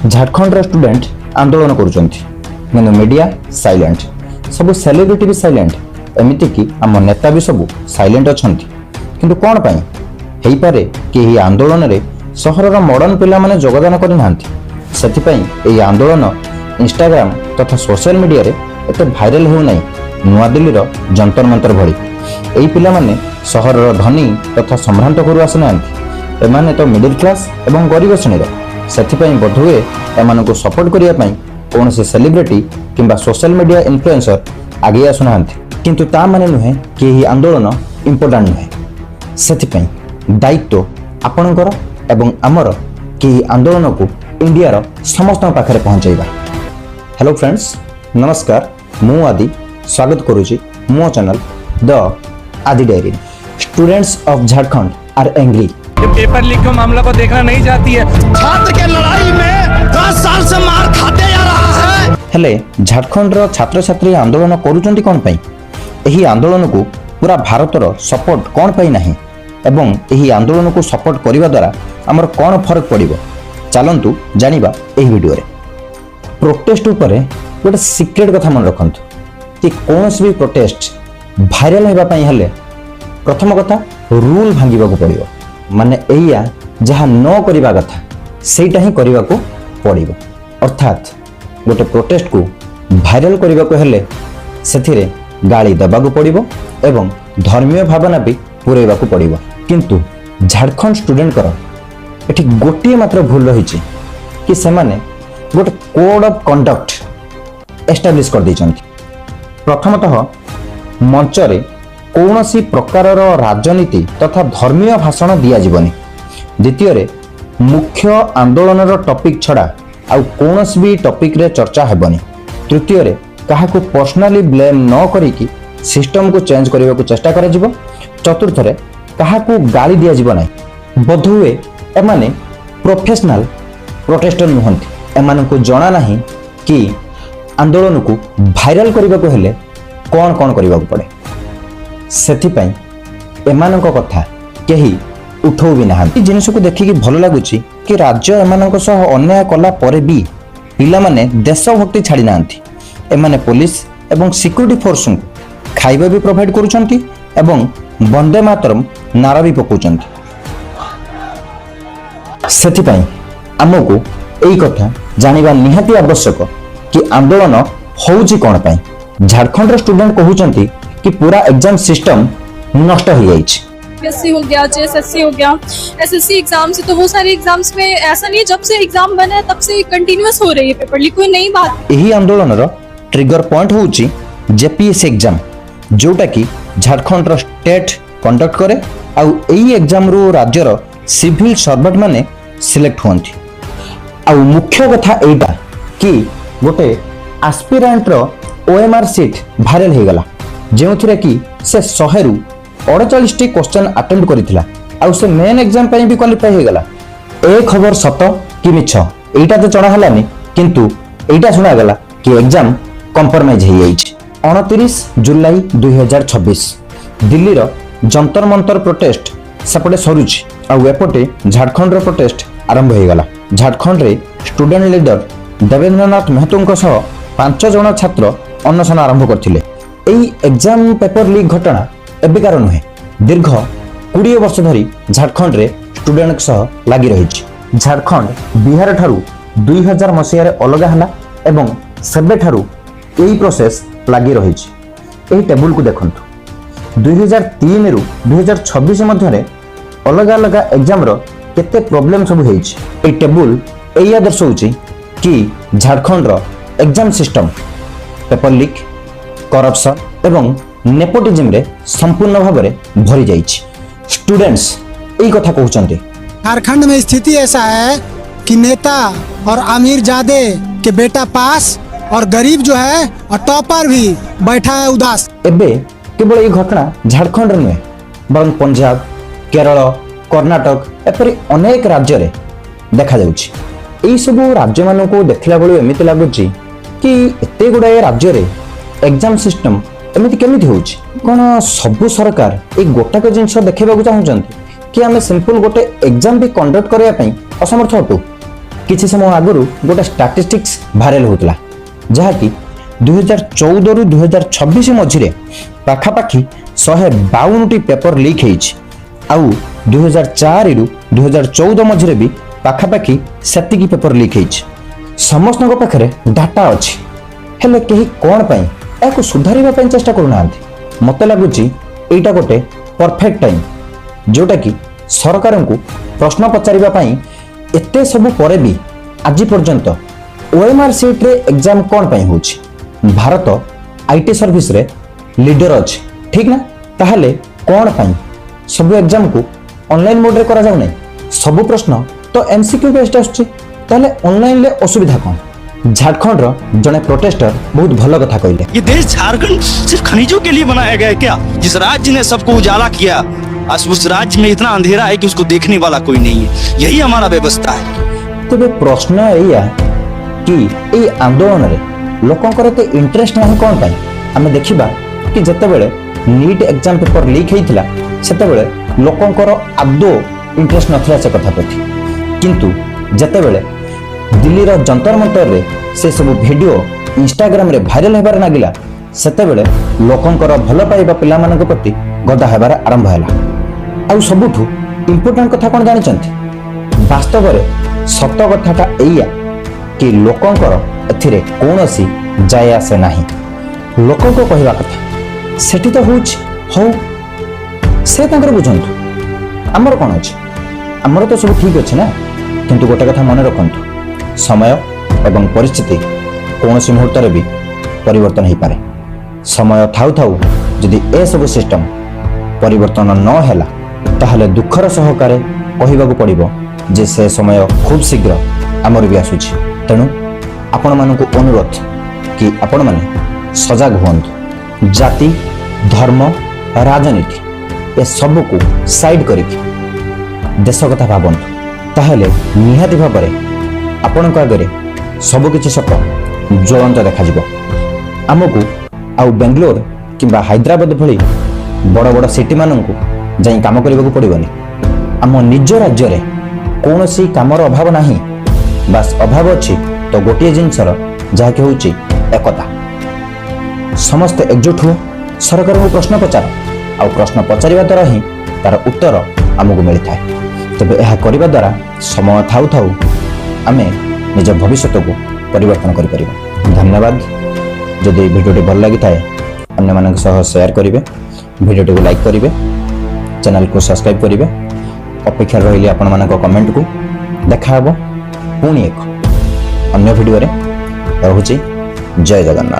Jharkhand student आंदोलन करुँच media silent सब celebrity भी साइलेंट एमती कि आम नेता भी सब साइलेंट अच्छा किंतु कौन पाई हो पारे कि यह आंदोलन में सहर मॉडर्न पिला माने योगदान करना से आंदोलन इंस्टाग्राम तथा सोशल मीडिया रे एते भाइराल होना नुआ दिल्ली जंतर मंतर भली यही पिला माने सहर धनी तथा संभ्रांत करू आसना एमाने तो मिडिल क्लास एवं गरीब श्रेणी से बोधहुए एमान को सपोर्ट करने कौन से सेलिब्रिटी किंबा सोशल मीडिया इन्फ्लुएंसर आगे आसुना किंतु ता माने नुहे कि यह आंदोलन इम्पोर्टांट नुहे से दायित्व आपणकर एवं आमर कि आंदोलन को इंडिया रो समस्त पाखरे पहुंचाइबा। हेलो फ्रेंड्स नमस्कार मु आदि स्वागत करुछि मो channel the Aadi diary. Students of Jharkhand are angry. ये पेपर लीक के मामला को देखना नहीं चाहती है। छात्र के लड़ाई में 10 साल से मार खाते जा रहा है। हेले झारखंड रो छात्र छात्री आंदोलन करूचंती कोन पई एही आंदोलन को पूरा भारत रो सपोर्ट कोन पई नाही एवं एही आंदोलन को सपोर्ट करिवा द्वारा हमर कोन फरक पड़िबो चलंतु जानिबा एही वीडियो रे। प्रोटेस्ट उपरे गोटे सिक्रेट कथा मन रखंतु कि कोनस भी प्रोटेस्ट भाइराल हेबा पई हेले प्रथम कथा रूल भांगिबा को पड़िबो माने एया जहा न करिबा कथा सेटा ही करिबा को पड़िबो अर्थात गोटे प्रोटेस्ट को भाइराल करिबा को हेले सेथिरे गाली देबा को पड़िबो एवं धर्मीय भावना भी पुरेबा को पड़िबो किंतु झारखंड स्टूडेंट कर एठी गोटे मात्र भूल रही कि सेमाने गोटे कोड ऑफ कंडक्ट एस्टाब्लिश कर दैछंती। प्रथमतः मंच रे कौनसी प्रकारर राजनीति तथा धर्मीय भाषण दिया जीवनी। द्वितीय रे मुख्य आंदोलन टॉपिक छड़ा आउ कौनसी भी टॉपिक रे चर्चा हेबनी। तृतीय रे काहाकू पर्सनली ब्लेम न करिकी सिस्टम को चेंज करने को चेष्टा करा जिवो। चतुर्थ रे काहाकू गाली दिया जीव नाही। बोधहुए एमाने प्रोफेशनल प्रोटेस्टर नुहंती एमान को जना नाही कि आंदोलन को भाइराल करने को हेले कौन कौन करने को पड़े सेथिपाई एमानक कथा केही उठौ भी नाहांती। जिनिस को देखिकी भल लागुची कि राज्य एमानक सह अन्याय कला परे भी पिला माने देशभक्ति छाड़ी नांती। एमाने पुलिस एवं सिक्योरिटी फोर्स को खाइबा भी प्रोवाइड करूछंती एवं वंदे मातरम नारा भी पकाउछंती। सेथिपाई हमको एई कथा जानिबा निहाती आवश्यक कि आंदोलन होउची कोन पई। झारखंड स्टूडेंट कहउछंती कि पूरा एग्जाम सिस्टम नष्ट हो जाइछ। एसएससी हो गया, जेएसएससी हो गया, एसएससी एग्जाम से तो वो सारे एग्जाम्स में ऐसा नहीं है जब से एग्जाम बना है तब से कंटिन्यूअस हो रही है पेपर लीक। कोई नई बात यही आंदोलन रो ट्रिगर पॉइंट होउची जेपीएससी एग्जाम जोटा कि झारखंड रो स्टेट कंडक्ट करे आउ एही एग्जाम रो राज्य रो सिविल सर्वेंट माने सिलेक्ट होंती। आउ मुख्य कथा एटा कि गोटे एस्पिरेंट रो ओएमआर सीट भाइराल हो गला जेउथिरे कि से 100 रु 48 क्वेश्चन अटेम्प्ट करिथिला आउ से मेन एग्जाम पई भी क्वालिफाई हो गला। ए खबर सत कि मिछ एटा तो जणा हलानी किंतु एटा सुना गला कि एग्जाम कंप्रोमाइज हो जाइछ। 29 जुलाई 2026 दिल्ली रो जंतर मंतर प्रोटेस्ट सेपटे सरुछि आउ एपटे झारखंड रो प्रोटेस्ट आरंभ हो गला। झारखंड रे स्टूडेंट लीडर देवेंद्रनाथ महतो सह 5 जण छात्र अनशन आरंभ करथिले। एई एग्जाम पेपर लीक घटना एबिकार नुहे दीर्घ 20 वर्ष धरी झारखंड रे स्टूडेंट सह लागि रहिछि। झारखंड बिहार ठारू 2000 मसिया रे अलगा हला एवं सेबे ठारू एई प्रोसेस लागि रहिछि। एई टेबल को देखंतु 2003 रु 2026 मध्य रे अलग अलग एग्जाम रो केते प्रॉब्लम सब हेछि। एई टेबल एया दर्शाउछि कि झारखंड रो exam system paper leak corruption एवं नेपोटिज्म रे संपूर्ण भाव में भरी जाइछि। स्टूडेंट्स एई कथा कहउचंती झारखंड में स्थिति ऐसा है कि नेता और अमीर जादे के बेटा पास और गरीब जो है और टॉपर भी बैठा है उदास। एबे केवल ये घटना झारखंड नुहे बरं पंजाब केरल कर्नाटक एपरी अनेक राज्य रे देखा जाउछि। एई सब राज्य मान को देखला बेलू एमिति लागुछि कि एते गुडाए राज्य रे एग्जाम सिस्टम एमिति केमिति होउछि। कोन सब सरकार ए गोटाक जिंस देखैबा को चाहुचंती कि आमे सिंपल गोटे एग्जाम भी कंडक्ट करिया पई असमर्थ हटू। କିଛି ସମୟ ଆଗରୁ ଗୋଟେ ଷ୍ଟାଟିଷ୍ଟିକ୍ସ ଭାଇରାଲ ହେଉଥିଲା ଯାହାକି 2014 ରୁ 2026 ମଝିରେ ପାଖାପାଖି 152ଟି ପେପର ଲିକ୍ ହେଇଛି ଆଉ 2004 ରୁ 2014 ମଝିରେ ବି ପାଖାପାଖି ସେତିକି ପେପର ଲିକ୍ ହେଇଛି। ସମସ୍ତଙ୍କ ପାଖରେ ଡାଟା ଅଛି ହେଲେ କେହି କ'ଣ ପାଇଁ ଏହାକୁ ସୁଧାରିବା ପାଇଁ ଚେଷ୍ଟା କରୁନାହାନ୍ତି। ମୋତେ ଲାଗୁଛି ଏଇଟା ଗୋଟେ ପରଫେକ୍ଟ ଟାଇମ୍ ଯେଉଁଟାକି ସରକାରଙ୍କୁ ପ୍ରଶ୍ନ ପଚାରିବା ପାଇଁ ଏତେ ସବୁ ପରେ ବି ଆଜି ପର୍ଯ୍ୟନ୍ତ OMR ସିଟ୍ରେ ଏକ୍ଜାମ୍ କ'ଣ ପାଇଁ ହେଉଛି। ଭାରତ IT ସର୍ଭିସରେ ଲିଡର ଅଛି ଠିକ୍ ନା? ତାହେଲେ କ'ଣ ପାଇଁ ସବୁ ଏକ୍ଜାମ୍କୁ ଅନଲାଇନ୍ ମୋଡ଼ରେ କରାଯାଉନାହିଁ? ସବୁ ପ୍ରଶ୍ନ ତ MCQ ବେସ୍ଡ ଆସୁଛି ତାହେଲେ ଅନଲାଇନ୍ରେ ଅସୁବିଧା କ'ଣ? झारखंड जड़े प्रोटेस्टर बहुत भल कथा कहले। ये देश झारखंड सिर्फ खनिजों के लिए बनाया गया है क्या? जिस राज्य ने सबको उजाला किया आज उस राज्य में इतना अंधेरा है कि उसको देखने वाला कोई नहीं है। यही हमारा व्यवस्था है। तेरे प्रश्न या कि ए आंदोलन रे लोकंकर ते इंटरेस्ट नहीं कौन पाई आमे देखिबा कि जते बेले नीट एग्जाम पेपर लीक हेइथिला सेते बेले लोकंकर आदो इंटरेस्ट नथिला से कथा प्रति किंतु जते बेले दिल्ली रो जंतर मंतर रे से सब वीडियो इंस्टाग्राम रे वायरल हेबार नागिला सेते बेले लोकंकर भल पाइबा पिला मानक प्रति गदा हेबार आरंभ हैला। आउ सबुठु इंपोर्टेंट कथा कोन जानिचंती वास्तव रे सत कथाटा एया कि लोकंकर एथिरे कोनोसी जाय आसे नाही। लोकंको कहिबा कथा सेठी तो होउछ हो से तांकर बुझंतु हमर कोन अछि हमर तो सब ठीक अछि ना किंतु गोटे कथा मन रखंतु समय एवं परिस्थिति कौन मुहूर्त भी परिवर्तन हो पारे। समय थाउ थाउ जदि ए सब सिस्टम परिवर्तन न हैला ताहले दुखर सहकारे कहबाकू पड़िबो जे से समय खूब शीघ्र आमर भी आसुछि। तेणु आपण मानकु अनुरोध कि आपण माने सजग हुअन्तु। जाति धर्म राजनीति ए सब को साइड करिक देश कथा भाबन्तु ताहले निहाती भाबरे आपणक आगे सबकि सत ज्वलंत देखा आमको आउ बेंगलोर किंबा हैदराबाद भली बड़ बड़ सिटी मानक जाई काम करने को पड़ोनी। आम निज राज्य रे कौन सी कामर अभाव नहीं बास अभाव अच्छी तो गोटे जिनसर जहाँकि हूँ एकता। समस्ते एकजुट हुआ सरकार को प्रश्न पचार आ प्रश्न पचारिबा द्वारा ही तार उत्तर आमको मिलता है। तेज यह करने द्वारा समय थाउ थाउ आमे निज भविष्य को परिवर्तन करि परिबा। धन्यवाद। जदि वीडियो भल लगी थाए अन्य मानक सह शेयर करिवे वीडियो को लाइक करिवे चैनल को सब्सक्राइब करिवे। अपेक्षा रहिली आपण मानक कमेंट को देखा हबो पुणी एक अन्य वीडियो रे। रहुछि जय जगन्नाथ।